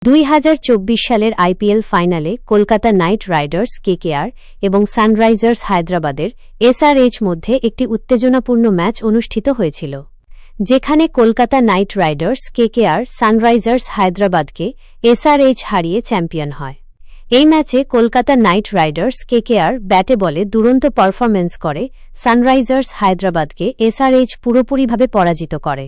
2024 সালের আইপিএল ফাইনালে Kolkata Knight Riders KKR এবং সানরাইজার্স হায়দ্রাবাদের এসআরএইচ মধ্যে একটি উত্তেজনাপূর্ণ ম্যাচ অনুষ্ঠিত হয়েছিল, যেখানে Kolkata Knight Riders KKR Sunrisers হায়দ্রাবাদকে এসআরএইচ হারিয়ে চ্যাম্পিয়ন হয়। এই ম্যাচে কলকাতা নাইট রাইডার্স কেকেআর ব্যাটে বলে দুরন্ত পারফরম্যান্স করে সানরাইজার্স হায়দ্রাবাদকে এসআরএইচ পুরোপুরিভাবে পরাজিত করে।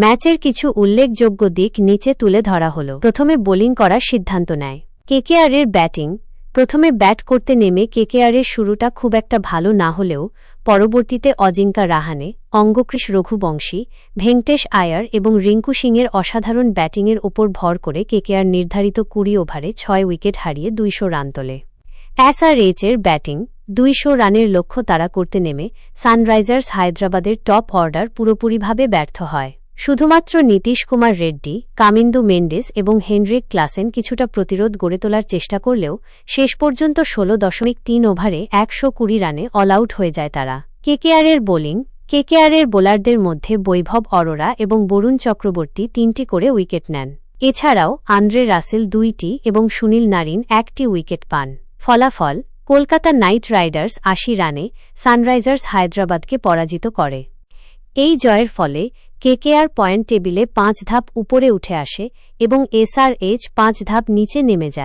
ম্যাচের কিছু উল্লেখযোগ্য দিক নিচে তুলে ধরা হল। প্রথমে বোলিং করার সিদ্ধান্ত নেয় কেকেআরের ব্যাটিং। প্রথমে ব্যাট করতে নেমে কেকেআরের শুরুটা খুব একটা ভালো না হলেও পরবর্তীতে অজিঙ্কা রাহানে, অঙ্গকৃষ রঘুবংশী, ভেঙ্কটেশ আয়ার এবং রিঙ্কু সিংয়ের অসাধারণ ব্যাটিংয়ের ওপর ভর করে কেকেআর নির্ধারিত 20 ওভারে 6 উইকেট হারিয়ে 200 রান তোলে। এসআরএইচের ব্যাটিং 200 রানের লক্ষ্য তাড়া করতে নেমে সানরাইজার্স হায়দ্রাবাদের টপ অর্ডার পুরোপুরিভাবে ব্যর্থ হয়। শুধুমাত্র নীতিশ কুমার রেড্ডি, কামিন্দু মেন্ডিস এবং হেনরিক ক্লাসেন কিছুটা প্রতিরোধ গড়ে তোলার চেষ্টা করলেও শেষ পর্যন্ত 16.3 ওভারে 120 রানে অল আউট হয়ে যায় তারা। কেকেআরের বোলিং। কেকেআরের বোলারদের মধ্যে বৈভব অরোরা এবং বরুণ চক্রবর্তী 3টি করে উইকেট নেন। এছাড়াও আন্দ্রে রাসেল 2টি এবং সুনীল নারিন 1টি উইকেট পান। ফলাফল: কলকাতা নাইট রাইডার্স 80 রানে সানরাইজার্স হায়দ্রাবাদকে পরাজিত করে। এই জয়ের ফলে কেকেআর পয়েন্ট টেবিলে 5 ধাপ উপরে উঠে আসে এবং এসআরএইচ 5 ধাপ নিচে নেমে যায়।